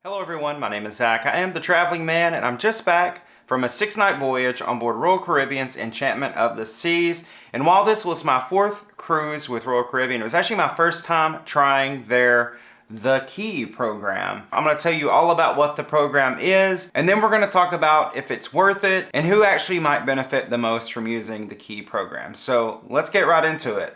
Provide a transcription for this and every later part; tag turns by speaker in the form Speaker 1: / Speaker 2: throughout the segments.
Speaker 1: Hello everyone, my name is Zach. I am the Traveling Man and I'm just back from a 6-night voyage on board Royal Caribbean's Enchantment of the Seas. And while this was my 4th cruise with Royal Caribbean, it was actually my first time trying their The Key program. I'm going to tell you all about what the program is, and then we're going to talk about if it's worth it and who actually might benefit the most from using the Key program. So let's get right into it.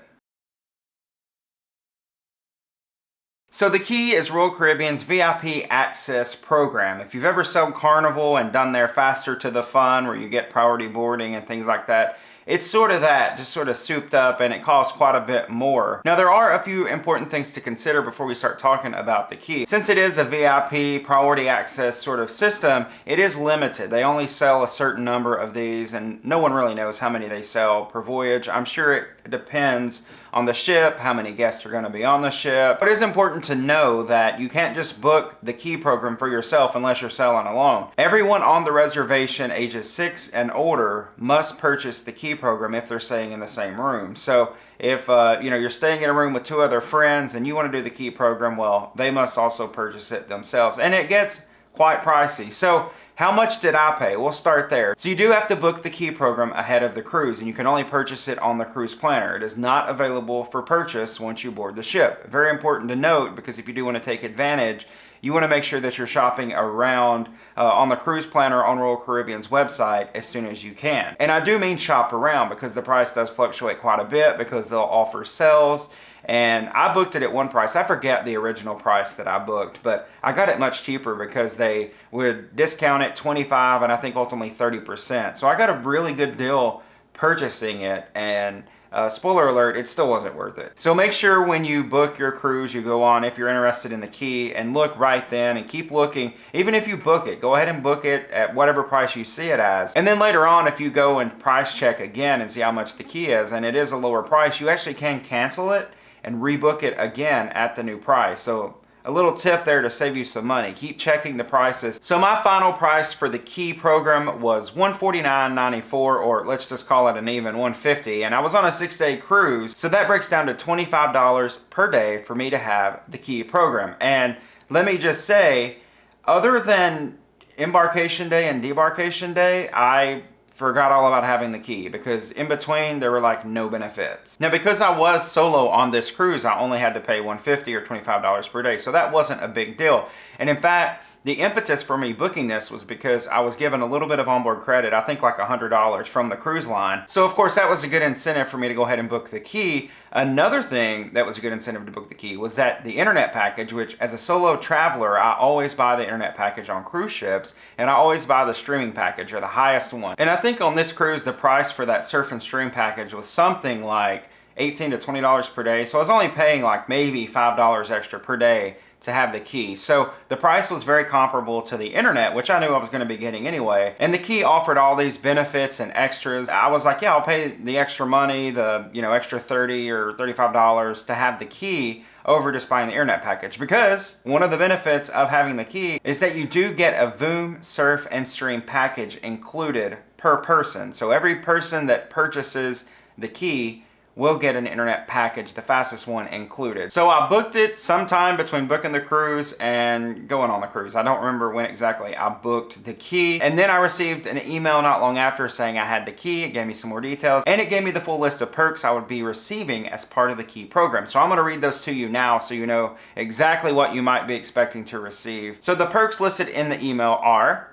Speaker 1: So the Key is Royal Caribbean's VIP access program. If you've ever sailed Carnival and done their Faster to the Fun where you get priority boarding and things like that, it's sort of that, just sort of souped up, and it costs quite a bit more. Now there are a few important things to consider before we start talking about the Key. Since it is a VIP priority access sort of system, it is limited. They only sell a certain number of these and no one really knows how many they sell per voyage. I'm sure it depends on the ship, how many guests are going to be on the ship. But it's important to know that you can't just book the Key program for yourself unless you're sailing alone. Everyone on the reservation ages 6 and older must purchase the Key program if they're staying in the same room. So if you're staying in a room with 2 other friends and you want to do the Key program, well, they must also purchase it themselves. And it gets quite pricey. So how much did I pay? We'll start there. So you do have to book the Key program ahead of the cruise, and you can only purchase it on the cruise planner. It is not available for purchase once you board the ship. Very important to note, because if you do want to take advantage, you want to make sure that you're shopping around on the cruise planner on Royal Caribbean's website as soon as you can. And I do mean shop around, because the price does fluctuate quite a bit because they'll offer sales. And I booked it at one price. I forget the original price that I booked, but I got it much cheaper because they would discount it 25 and I think ultimately 30%. So I got a really good deal purchasing it, and spoiler alert, it still wasn't worth it. So make sure when you book your cruise you go on, if you're interested in the Key, and look right then and keep looking. Even if you book it, go ahead and book it at whatever price you see it as. And then later on, if you go and price check again and see how much the Key is and it is a lower price, you actually can cancel it and rebook it again at the new price. So a little tip there to save you some money. Keep checking the prices. So my final price for the Key program was $149.94, or let's just call it an even $150, and I was on a 6-day cruise, so that breaks down to $25 per day for me to have the Key program. And let me just say, other than embarkation day and debarkation day, I forgot all about having the Key, because in between there were like no benefits. Now because I was solo on this cruise, I only had to pay $150 or $25 per day, so that wasn't a big deal. And in fact, the impetus for me booking this was because I was given a little bit of onboard credit, I think like $100 from the cruise line. So of course that was a good incentive for me to go ahead and book the Key. Another thing that was a good incentive to book the Key was that the internet package, which as a solo traveler, I always buy the internet package on cruise ships, and I always buy the streaming package, or the highest one. And I think on this cruise, the price for that surf and stream package was something like $18 to $20 per day. So I was only paying like maybe $5 extra per day to have the Key. So the price was very comparable to the internet, which I knew I was going to be getting anyway. And the Key offered all these benefits and extras. I was like, yeah, I'll pay the extra money, the extra $30 or $35 to have the Key over just buying the internet package, because one of the benefits of having the Key is that you do get a VOOM surf and stream package included per person. So every person that purchases the Key will get an internet package, the fastest one included. So I booked it sometime between booking the cruise and going on the cruise. I don't remember when exactly I booked the Key. And then I received an email not long after saying I had the Key. It gave me some more details, and it gave me the full list of perks I would be receiving as part of the Key program. So I'm going to read those to you now so you know exactly what you might be expecting to receive. So the perks listed in the email are: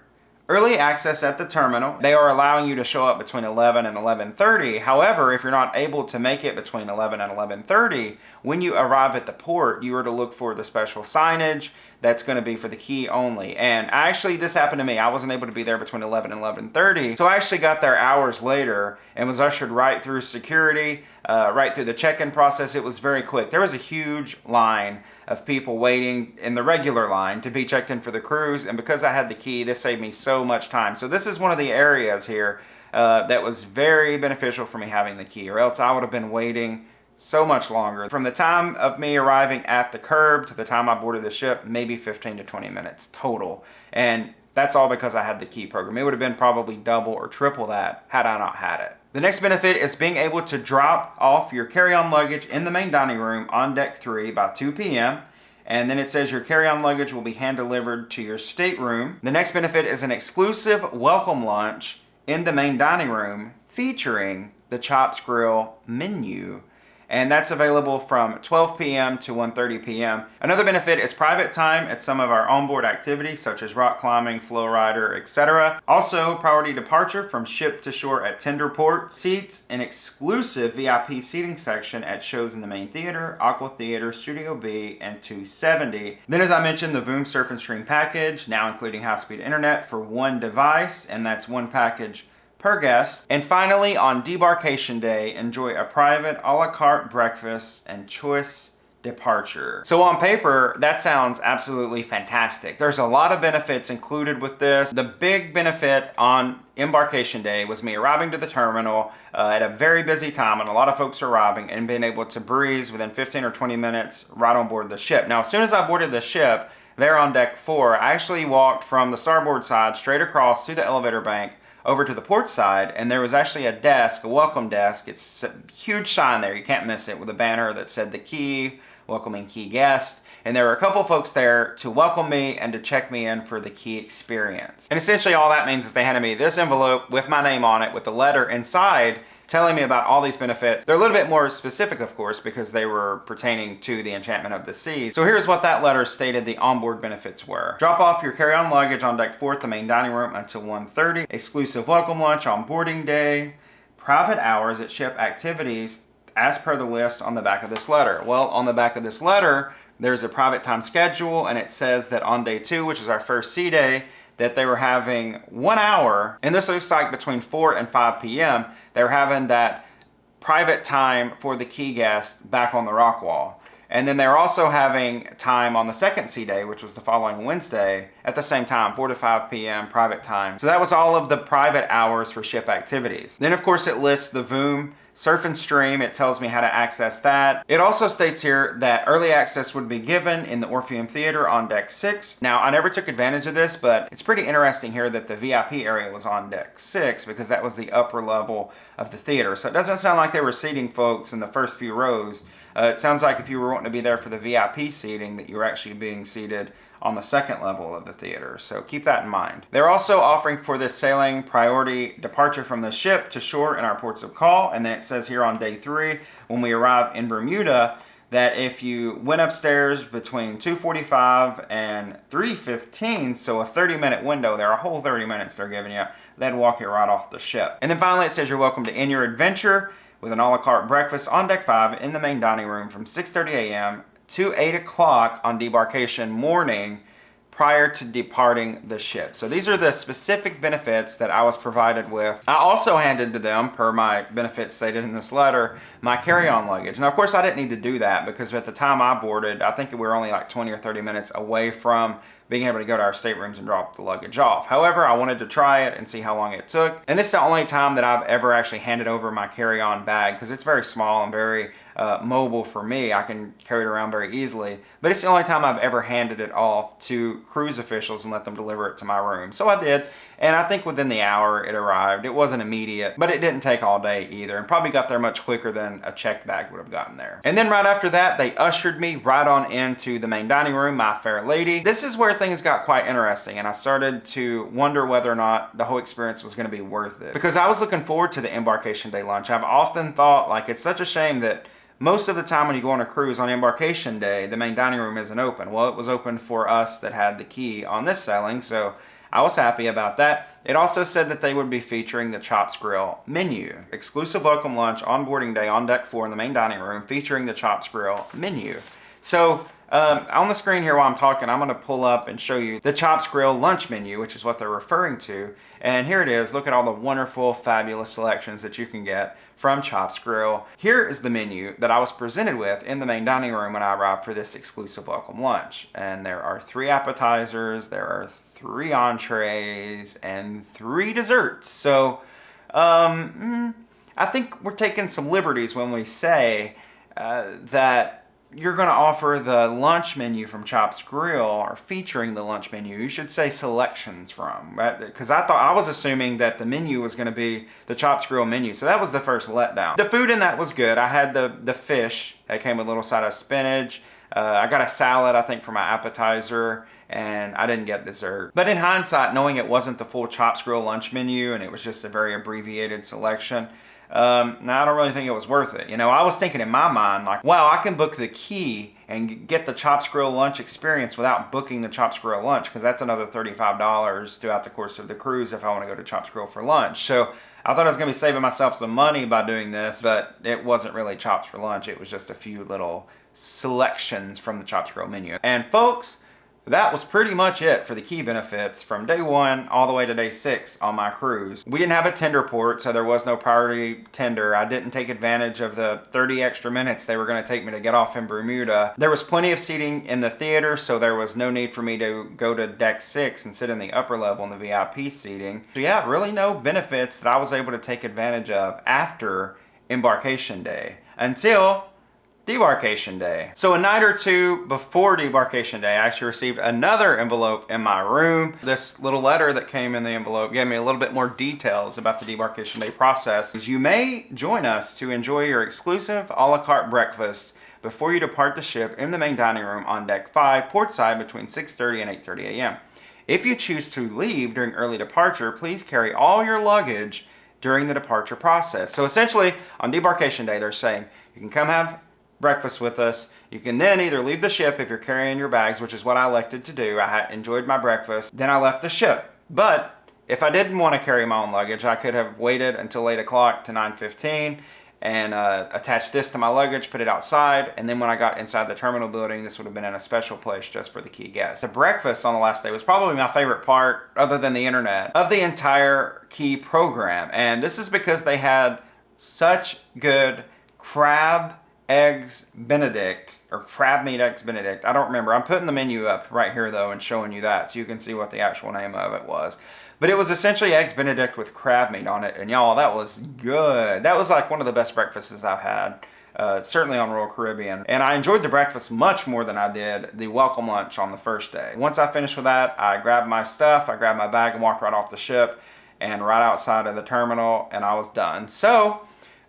Speaker 1: early access at the terminal. They are allowing you to show up between 11 and 11:30. However, if you're not able to make it between 11 and 11:30, when you arrive at the port, you are to look for the special signage that's going to be for the Key only. And actually, this happened to me. I wasn't able to be there between 11 and 11:30. So I actually got there hours later and was ushered right through security, right through the check-in process. It was very quick. There was a huge line of people waiting in the regular line to be checked in for the cruise, and because I had the Key, this saved me so much time. So this is one of the areas here that was very beneficial for me having the Key, or else I would have been waiting so much longer. From the time of me arriving at the curb to the time I boarded the ship, maybe 15 to 20 minutes total. And that's all because I had the Key program. It would have been probably double or triple that had I not had it. The next benefit is being able to drop off your carry-on luggage in the main dining room on deck 3 by 2 p.m. And then it says your carry-on luggage will be hand-delivered to your stateroom. The next benefit is an exclusive welcome lunch in the main dining room featuring the Chops Grill menu. And that's available from 12 p.m. to 1:30 p.m. Another benefit is private time at some of our onboard activities such as rock climbing, flow rider, etc. Also, priority departure from ship to shore at tender port, seats, an exclusive VIP seating section at shows in the main theater, Aqua Theater, Studio B, and 270. Then as I mentioned, the VOOM Surf and Stream package, now including high-speed internet for one device, and that's one package per guest. And finally, on debarkation day, enjoy a private a la carte breakfast and choice departure. So on paper, that sounds absolutely fantastic. There's a lot of benefits included with this. The big benefit on embarkation day was me arriving to the terminal at a very busy time when a lot of folks are arriving and being able to breeze within 15 or 20 minutes right on board the ship. Now, as soon as I boarded the ship, there on deck 4, I actually walked from the starboard side straight across to the elevator bank over to the port side, and there was actually a desk, a welcome desk. It's a huge sign there, you can't miss it, with a banner that said the key, welcoming key guest. And there were a couple folks there to welcome me and to check me in for the key experience. And essentially all that means is they handed me this envelope with my name on it with the letter inside telling me about all these benefits. They're a little bit more specific, of course, because they were pertaining to the Enchantment of the Seas. So here's what that letter stated the onboard benefits were. Drop off your carry-on luggage on deck 4 at the main dining room until 1:30. Exclusive welcome lunch on boarding day. Private hours at ship activities as per the list on the back of this letter. Well, on the back of this letter, there's a private time schedule, and it says that on day 2, which is our first sea day, that they were having 1 hour, and this looks like between 4 and 5 p.m., they were having that private time for the key guest back on the rock wall. And then they're also having time on the second sea day, which was the following Wednesday, at the same time, 4 to 5 p.m. private time. So that was all of the private hours for ship activities. Then of course it lists the VOOM Surf and Stream. It tells me how to access that. It also states here that early access would be given in the Orpheum Theater on deck 6. Now, I never took advantage of this, but it's pretty interesting here that the VIP area was on deck 6 because that was the upper level of the theater. So it doesn't sound like they were seating folks in the first few rows. It sounds like if you were wanting to be there for the VIP seating, that you were actually being seated on the second level of the theater. So keep that in mind. They're also offering for this sailing priority departure from the ship to shore in our ports of call. And then it says here on day 3, when we arrive in Bermuda, that if you went upstairs between 2:45 and 3:15, so a 30-minute window, there are a whole 30 minutes they're giving you, they'd walk you right off the ship. And then finally it says you're welcome to end your adventure with an a la carte breakfast on deck 5 in the main dining room from 6:30 a.m. to 8 o'clock on debarkation morning prior to departing the ship. So these are the specific benefits that I was provided with. I also handed to them, per my benefits stated in this letter, my carry-on luggage. Now, of course, I didn't need to do that because at the time I boarded, I think we were only like 20 or 30 minutes away from being able to go to our staterooms and drop the luggage off. However, I wanted to try it and see how long it took. And this is the only time that I've ever actually handed over my carry-on bag because it's very small and very mobile for me. I can carry it around very easily. But it's the only time I've ever handed it off to cruise officials and let them deliver it to my room. So I did. And I think within the hour it arrived. It wasn't immediate, but it didn't take all day either, and probably got there much quicker than a checked bag would have gotten there. And then right after that, they ushered me right on into the main dining room, my fair lady. This is where things got quite interesting, and I started to wonder whether or not the whole experience was going to be worth it. Because I was looking forward to the embarkation day lunch. I've often thought, like, it's such a shame that most of the time when you go on a cruise on embarkation day, the main dining room isn't open. Well, it was open for us that had the key on this sailing, so I was happy about that. It also said that they would be featuring the Chops Grill menu. Exclusive welcome lunch on boarding day on deck 4 in the main dining room featuring the Chops Grill menu. So on the screen here while I'm talking, I'm going to pull up and show you the Chops Grill lunch menu, which is what they're referring to. And here it is. Look at all the wonderful, fabulous selections that you can get from Chops Grill. Here is the menu that I was presented with in the main dining room when I arrived for this exclusive welcome lunch. And there are 3 appetizers, there are 3 entrees, and 3 desserts. So I think we're taking some liberties when we say that you're going to offer the lunch menu from Chops Grill, or featuring the lunch menu. You should say selections from, right? Because I was assuming that the menu was going to be the Chops Grill menu. So that was the first letdown. The food in that was good. I had the fish that came with a little side of spinach, I got a salad, I think, for my appetizer, and I didn't get dessert. But in hindsight, knowing it wasn't the full Chops Grill lunch menu and it was just a very abbreviated selection, now I don't really think it was worth it. You know, I was thinking in my mind, like, wow, I can book the key and get the Chops Grill lunch experience without booking the Chops Grill lunch, because that's another $35 throughout the course of the cruise if I want to go to Chops Grill for lunch. So I thought I was going to be saving myself some money by doing this, but it wasn't really Chops for lunch. It was just a few little selections from the Chops Grill menu. And folks, that was pretty much it for the key benefits from day 1 all the way to day 6 on my cruise. We didn't have a tender port, so there was no priority tender. I didn't take advantage of the 30 extra minutes they were going to take me to get off in Bermuda. There was plenty of seating in the theater, so there was no need for me to go to deck 6 and sit in the upper level in the VIP seating. So yeah, really no benefits that I was able to take advantage of after embarkation day until debarkation day. So a night or two before debarkation day, I actually received another envelope in my room. This little letter that came in the envelope gave me a little bit more details about the debarkation day process. You may join us to enjoy your exclusive a la carte breakfast before you depart the ship in the main dining room on deck 5, port side, between 6:30 and 8:30 a.m. If you choose to leave during early departure, please carry all your luggage during the departure process. So essentially, on debarkation day, they're saying you can come have breakfast with us. You can then either leave the ship if you're carrying your bags, which is what I elected to do. I enjoyed my breakfast. Then I left the ship. But if I didn't want to carry my own luggage, I could have waited until 8 o'clock to 9:15 and attached this to my luggage, put it outside, and then when I got inside the terminal building, this would have been in a special place just for the key guests. The breakfast on the last day was probably my favorite part, other than the internet, of the entire key program. And this is because they had such good crab eggs benedict, or crab meat eggs benedict. I don't remember. I'm putting the menu up right here though and showing you that so you can see what the actual name of it was. But it was essentially eggs benedict with crab meat on it, and y'all, that was good. That was like one of the best breakfasts I've had, certainly on Royal Caribbean. And I enjoyed the breakfast much more than I did the welcome lunch on the first day. Once I finished with that, I grabbed my stuff, I grabbed my bag and walked right off the ship and right outside of the terminal, and I was done. So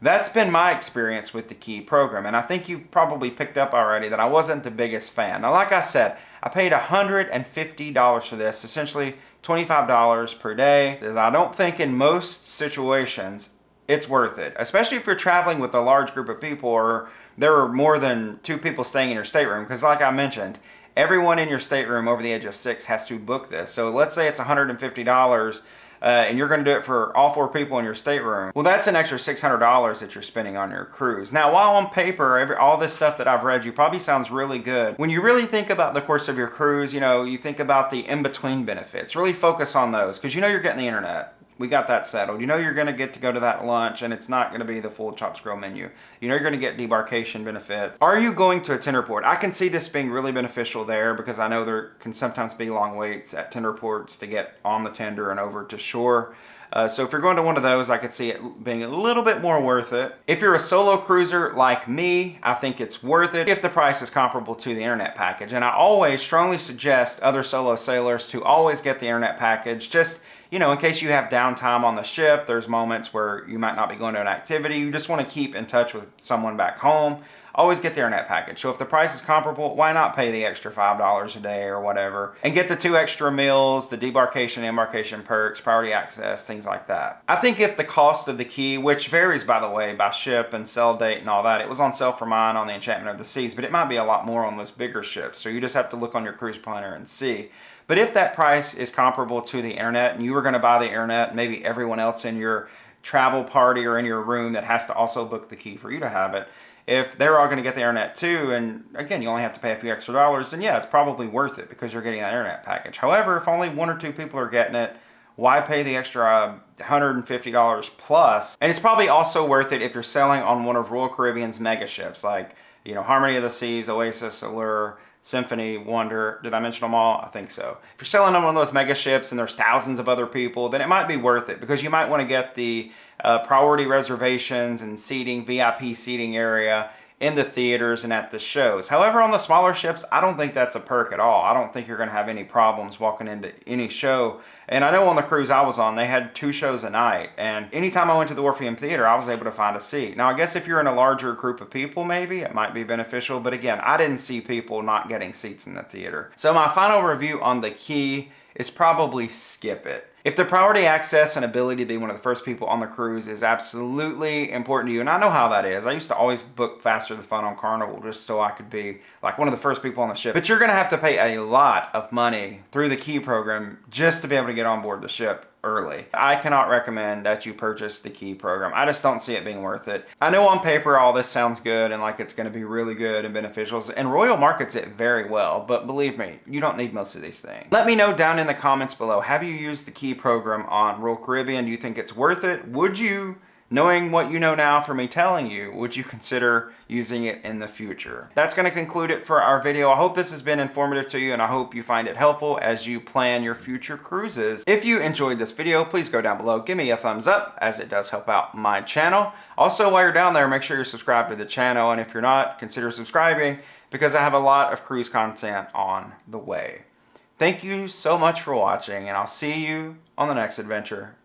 Speaker 1: that's been my experience with the key program, and I think you probably picked up already that I wasn't the biggest fan. Now, like I said, I paid $150 for this, essentially $25 per day. I don't think in most situations it's worth it, especially if you're traveling with a large group of people or there are more than 2 people staying in your stateroom, because like I mentioned, everyone in your stateroom over the age of 6 has to book this. So let's say it's $150, and you're going to do it for all 4 people in your stateroom. Well, that's an extra $600 that you're spending on your cruise. Now, while on paper, all this stuff that I've read you probably sounds really good. When you really think about the course of your cruise, you know, you think about the in-between benefits. Really focus on those, because you know you're getting the internet. We got that settled. You know you're going to get to go to that lunch, and it's not going to be the full Chops Grill menu. You know you're going to get debarkation benefits. Are you going to a tender port? I can see this being really beneficial there, because I know there can sometimes be long waits at tender ports to get on the tender and over to shore. So if you're going to one of those, I could see it being a little bit more worth it. If you're a solo cruiser like me, I think it's worth it if the price is comparable to the internet package. And I always strongly suggest other solo sailors to always get the internet package. Just, you know, in case you have downtime on the ship, there's moments where you might not be going to an activity, you just want to keep in touch with someone back home, always get the internet package. So if the price is comparable, why not pay the extra $5 a day or whatever and get the 2 extra meals, the debarkation, embarkation perks, priority access, things like that. I think if the cost of the key, which varies by the way by ship and sell date and all that, it was on sale for mine on the Enchantment of the Seas, but it might be a lot more on those bigger ships. So you just have to look on your cruise planner and see. But if that price is comparable to the internet and you were going to buy the internet, maybe everyone else in your travel party or in your room that has to also book the key for you to have it, if they're all going to get the internet too, and again, you only have to pay a few extra dollars, then yeah, it's probably worth it because you're getting that internet package. However, if only 1 or 2 people are getting it, why pay the extra $150 plus? And it's probably also worth it if you're sailing on one of Royal Caribbean's mega ships, like, you know, Harmony of the Seas, Oasis, Allure, Symphony, Wonder. Did I mention them all? I think so. If you're sailing on one of those mega ships and there's thousands of other people, then it might be worth it because you might want to get the priority reservations and seating, VIP seating area in the theaters and at the shows. However, on the smaller ships, I don't think that's a perk at all. I don't think you're going to have any problems walking into any show. And I know on the cruise I was on, they had 2 shows a night. And anytime I went to the Orpheum Theater, I was able to find a seat. Now, I guess if you're in a larger group of people, maybe it might be beneficial. But again, I didn't see people not getting seats in the theater. So my final review on the Key is probably skip it. If the priority access and ability to be one of the first people on the cruise is absolutely important to you, and I know how that is. I used to always book Faster Than Fun on Carnival just so I could be like one of the first people on the ship. But you're going to have to pay a lot of money through the Key program just to be able to get on board the ship early. I cannot recommend that you purchase the Key program. I just don't see it being worth it. I know on paper all this sounds good and like it's going to be really good and beneficial, and Royal markets it very well, but believe me, you don't need most of these things. Let me know down in the comments below, have you used the Key program on Royal Caribbean? Do you think it's worth it? Would you, knowing what you know now from me telling you, would you consider using it in the future? That's going to conclude it for our video. I hope this has been informative to you, and I hope you find it helpful as you plan your future cruises. If you enjoyed this video, please go down below, give me a thumbs up, as it does help out my channel. Also, while you're down there, make sure you're subscribed to the channel, and if you're not, consider subscribing, because I have a lot of cruise content on the way. Thank you so much for watching, and I'll see you on the next adventure.